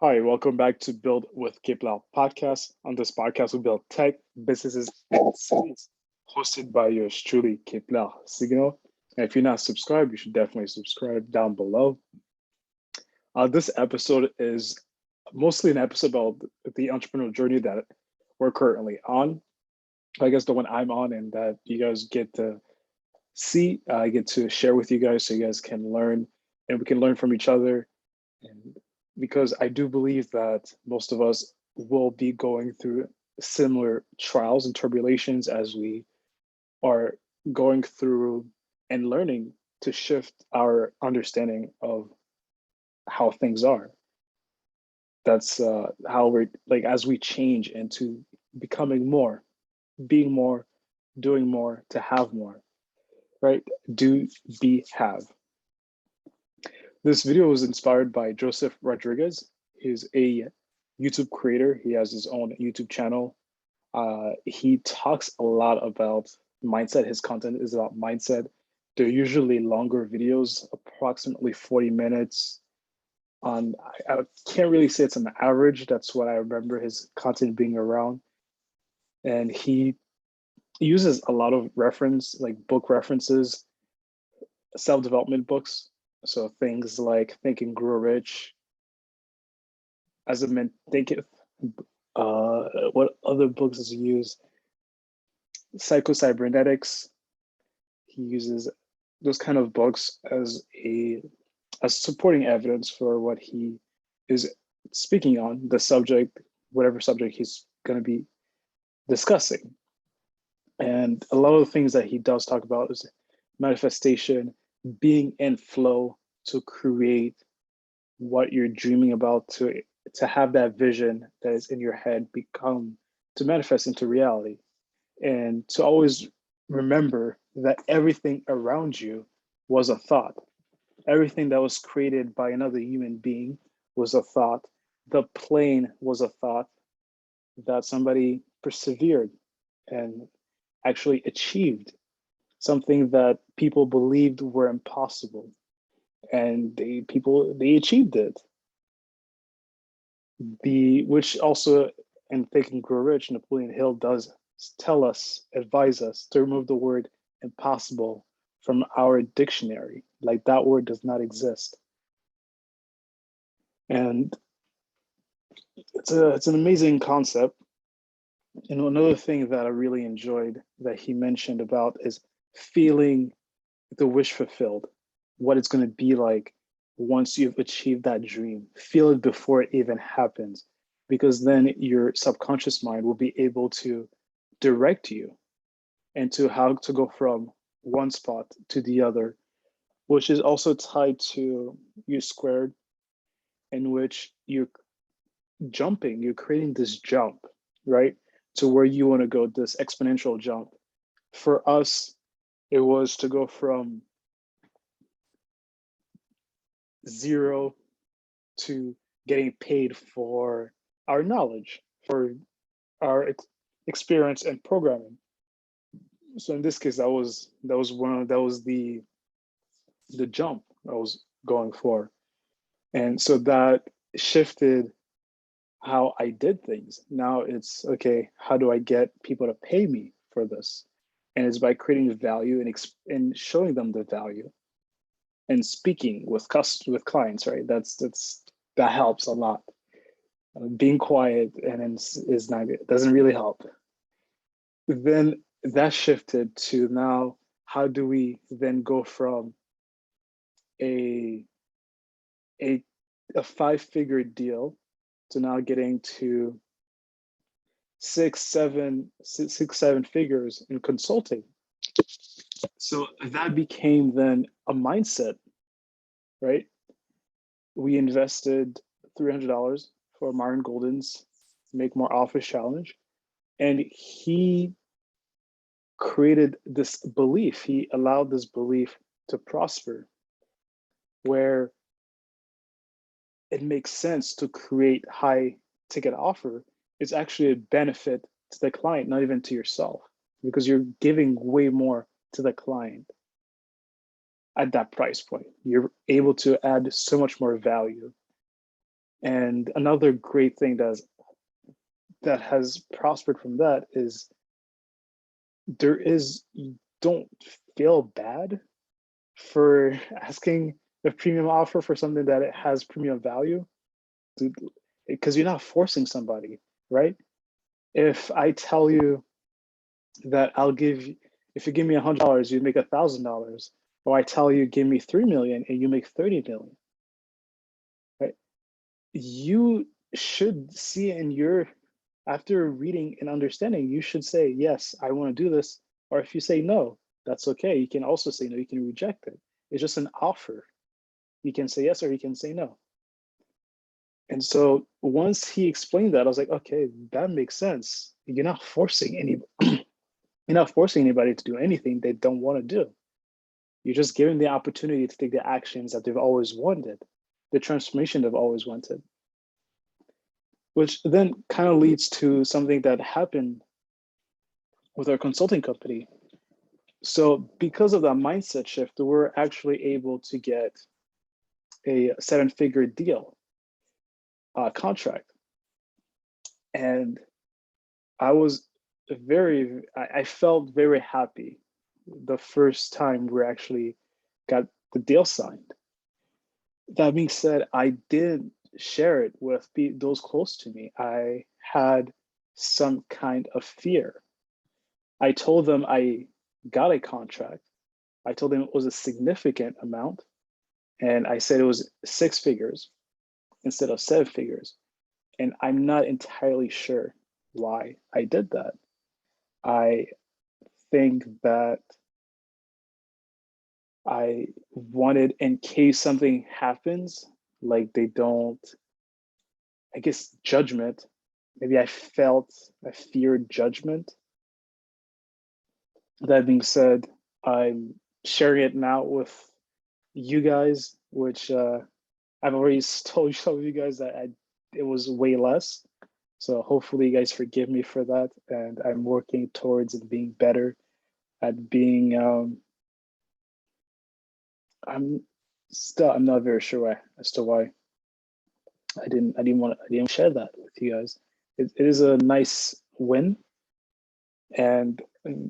Hi, welcome back to Build with Kiplau podcast. On this podcast, we build tech, businesses, and cities, hosted by yours truly, Kiplau Signal. And if you're not subscribed, you should definitely subscribe down below. This episode is mostly an episode about the entrepreneurial journey that we're currently on. I guess the one I'm on, and that you guys get to see. I get to share with you guys so you guys can learn and we can learn from each other. And because I do believe that most of us will be going through similar trials and tribulations as we are going through and learning to shift our understanding of how things are. That's how we're like as we change into becoming more, being more, doing more to have more, right? Do, be, have. This video was inspired by Joseph Rodriguez. He's a YouTube creator. He has his own YouTube channel. He talks a lot about mindset. His content is about mindset. They're usually longer videos, approximately 40 minutes. I can't really say it's an average. That's what I remember his content being around. And he uses a lot of reference, like book references, self-development books. So things like Think and Grow Rich, as a man thinketh. What other books does he use? Psycho-Cybernetics. He uses those kind of books as supporting evidence for what he is speaking on, the subject, whatever subject he's going to be discussing. And a lot of the things that he does talk about is manifestation, being in flow to create what you're dreaming about, to have that vision that is in your head become to manifest into reality, and to always remember that everything around you was a thought. Everything that was created by another human being was a thought. The plane was a thought that somebody persevered and actually achieved, something that people believed were impossible, and they achieved it. The which also in Think and Grow Rich, Napoleon Hill does tell us, advise us to remove the word impossible from our dictionary. Like that word does not exist. And it's an amazing concept. And another thing that I really enjoyed that he mentioned about is feeling the wish fulfilled, what it's going to be like once you've achieved that dream. Feel it before it even happens, because then your subconscious mind will be able to direct you into how to go from one spot to the other, which is also tied to U squared, in which you're jumping, you're creating this jump, right? To where you want to go, this exponential jump. For us, it was to go from zero to getting paid for our knowledge, for our experience in programming. So in this case, that was the jump I was going for, and so that shifted how I did things. Now it's okay. How do I get people to pay me for this? And it's by creating value and showing them the value and speaking with clients. Right. That helps a lot. Being quiet and is not it doesn't really help. Then that shifted to now. How do we then go from a a a 5-figure deal to now getting to 7 figures in consulting? So that became then a mindset, right? We invested $300 for Myron Golden's Make More Office Challenge, and he created this belief. He allowed this belief to prosper, where it makes sense to create high ticket offer. It's actually a benefit to the client, not even to yourself, because you're giving way more to the client at that price point. You're able to add so much more value. And another great thing that has prospered from that is you don't feel bad for asking a premium offer for something that it has premium value, because you're not forcing somebody, right? If I tell you that if you give me $100, you make $1,000, or I tell you give me 3 million and you make 30 million, right? You should see after reading and understanding, you should say, yes, I want to do this. Or if you say no, that's okay. You can also say no, you can reject it. It's just an offer. You can say yes or you can say no. And so once he explained that, I was like, okay, that makes sense. You're not forcing anybody to do anything they don't want to do. You're just giving the opportunity to take the actions that they've always wanted, the transformation they've always wanted. Which then kind of leads to something that happened with our consulting company. So because of that mindset shift, we're actually able to get a 7-figure deal contract. And I felt very happy the first time we actually got the deal signed. That being said, I didn't share it with those close to me. I had some kind of fear. I told them I got a contract. I told them it was a significant amount. And I said it was 6 figures instead of 7 figures. And I'm not entirely sure why I did that. I think that I wanted, in case something happens, like they don't, I guess, judgment. Maybe I feared judgment. That being said, I'm sharing it now with you guys, which I've already told some of you guys that it was way less. So hopefully you guys forgive me for that. And I'm working towards it being better at being, I'm not very sure as to why I didn't share that with you guys. It is a nice win, and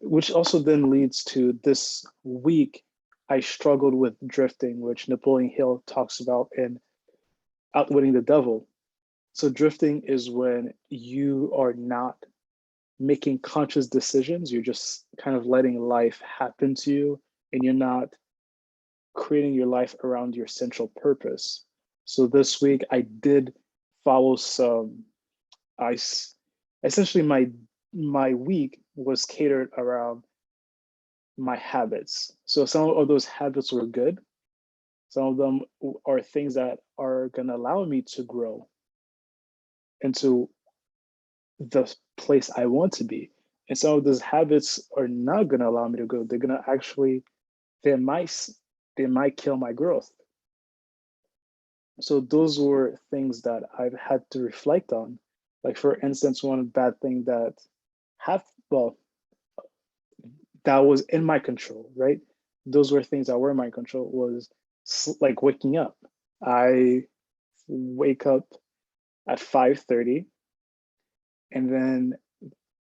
which also then leads to this week. I struggled with drifting, which Napoleon Hill talks about in Outwitting the Devil. So drifting is when you are not making conscious decisions. You're just kind of letting life happen to you, and you're not creating your life around your central purpose. So this week I did follow some. I essentially my week was catered around my habits. So some of those habits were good. Some of them are things that are going to allow me to grow into the place I want to be. And some of those habits are not going to allow me to grow. They're going to actually, they might kill my growth. So those were things that I've had to reflect on. Like for instance, one bad thing that that was in my control, right? Those were things that were in my control, was like waking up. I wake up at 5:30, and then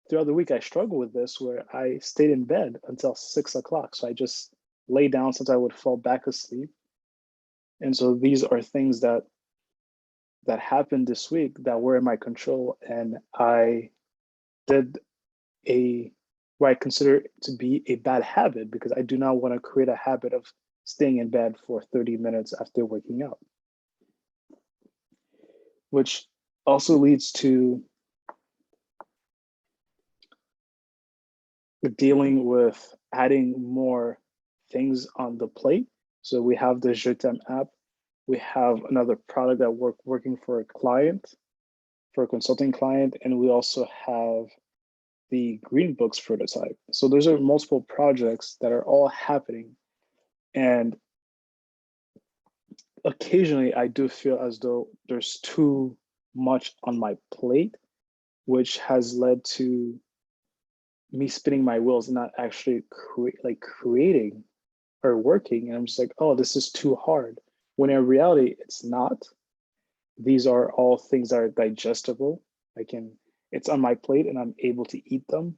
throughout the week I struggle with this where I stayed in bed until 6 o'clock. So I just lay down since I would fall back asleep. And so these are things that happened this week that were in my control, and I did what I consider to be a bad habit, because I do not want to create a habit of staying in bed for 30 minutes after waking up, which also leads to dealing with adding more things on the plate. So we have the Jetem app. We have another product that working for a client, for a consulting client, and we also have the Green Books prototype. So those are multiple projects that are all happening. And occasionally I do feel as though there's too much on my plate, which has led to me spinning my wheels and not actually creating or working. And I'm just like, oh, this is too hard. When in reality, it's not. these are all things that are digestible. It's on my plate and I'm able to eat them.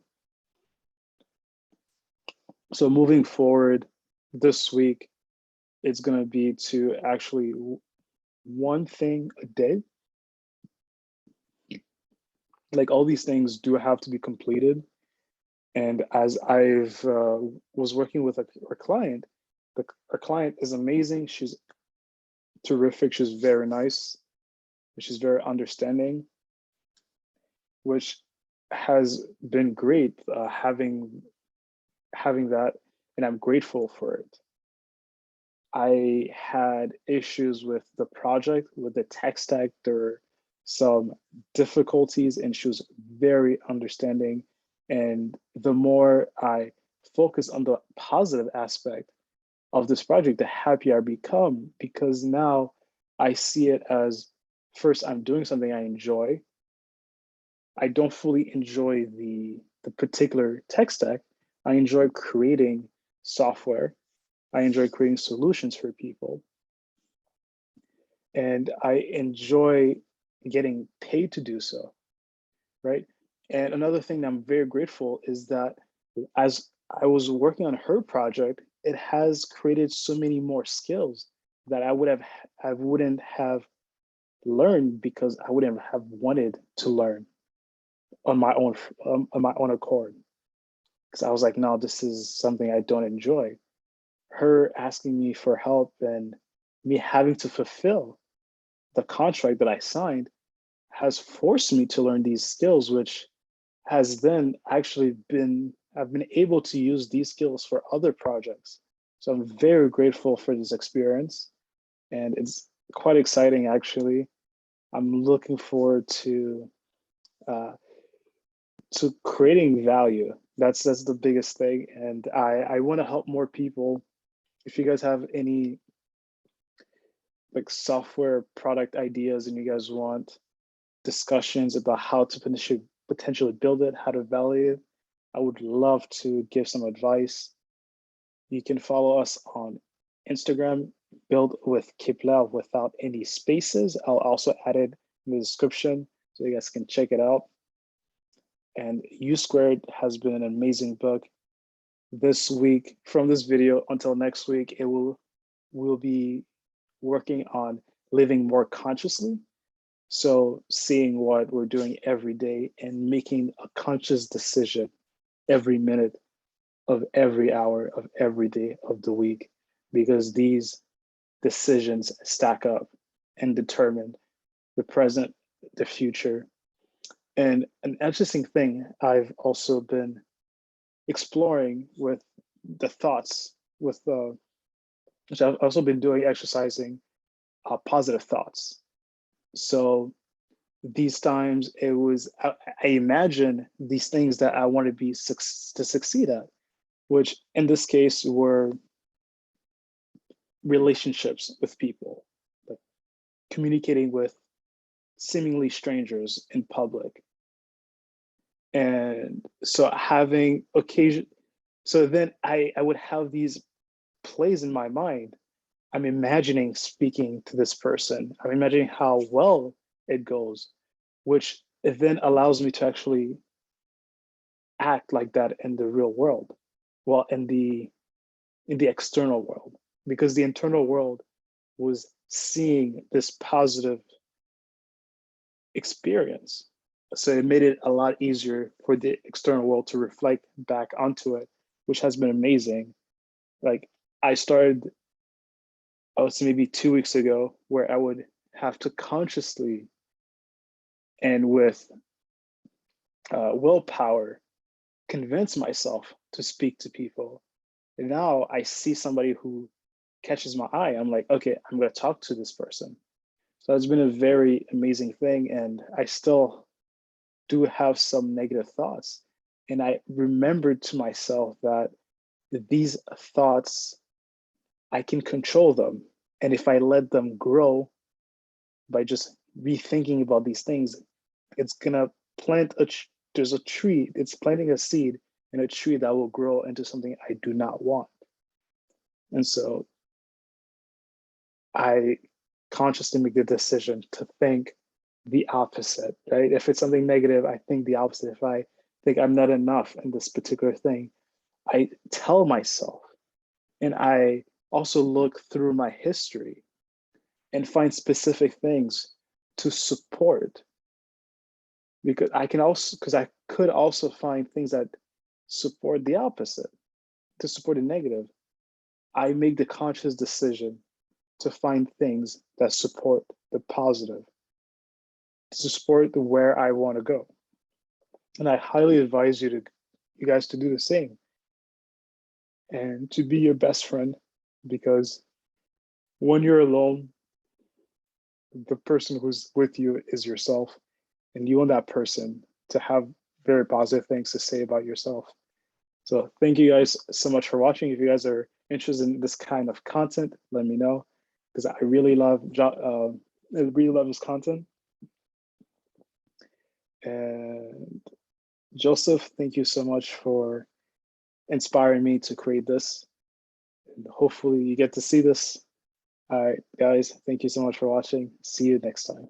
So moving forward this week, it's going to be to actually one thing a day. Like all these things do have to be completed. And as I've was working with our client, our client is amazing. She's terrific. She's very nice. She's very understanding, which has been great having that, and I'm grateful for it. I had issues with the project, with the tech stack. There were some difficulties, and she was very understanding. And the more I focus on the positive aspect of this project, the happier I become, because now I see it as, first, I'm doing something I enjoy. I don't fully enjoy the particular tech stack. I enjoy creating software. I enjoy creating solutions for people. And I enjoy getting paid to do so, right? And another thing that I'm very grateful is that as I was working on her project, it has created so many more skills that I wouldn't have learned because I wouldn't have wanted to learn on my own accord. Because I was like, no, this is something I don't enjoy. Her asking me for help and me having to fulfill the contract that I signed has forced me to learn these skills, which has then actually I've been able to use these skills for other projects. So I'm very grateful for this experience, and it's quite exciting actually. I'm looking forward uh, to creating value. That's the biggest thing, and I want to help more people. If you guys have any like software product ideas and you guys want discussions about how to potentially build it, how to value it, I would love to give some advice. You can follow us on Instagram, build with Kepler without any spaces. I'll also add it in the description so you guys can check it out. And U Squared has been an amazing book. This week, from this video until next week, we'll be working on living more consciously. So seeing what we're doing every day and making a conscious decision every minute of every hour of every day of the week, because these decisions stack up and determine the present, the future. And an interesting thing I've also been exploring with the thoughts, which I've also been doing, exercising positive thoughts. So these times I imagine these things that I want to succeed at, which in this case were relationships with people, like communicating with seemingly strangers in public. And so having occasion, so then I would have these plays in my mind. I'm imagining speaking to this person. I'm imagining how well it goes, which it then allows me to actually act like that in the real world, well, in the external world, because the internal world was seeing this positive experience. So it made it a lot easier for the external world to reflect back onto it, which has been amazing. Like I started, I would say maybe 2 weeks ago, where I would have to consciously and with willpower convince myself to speak to people. And now I see somebody who catches my eye. I'm like, okay, I'm going to talk to this person. So it's been a very amazing thing. And I still do have some negative thoughts. And I remembered to myself that these thoughts, I can control them. And if I let them grow by just rethinking about these things, it's gonna there's a tree, it's planting a seed in a tree that will grow into something I do not want. And so I consciously make the decision to think the opposite, right? If it's something negative, I think the opposite. If I think I'm not enough in this particular thing, I tell myself, and I also look through my history and find specific things to support, because I could also find things that support the opposite, to support the negative. I make the conscious decision to find things that support the positive, to support where I want to go. And I highly advise you guys to do the same and to be your best friend, because when you're alone, the person who's with you is yourself, and you want that person to have very positive things to say about yourself. So thank you guys so much for watching. If you guys are interested in this kind of content, let me know, because I really love this content. And Joseph, thank you so much for inspiring me to create this. And hopefully you get to see this. All right, guys, thank you so much for watching. See you next time.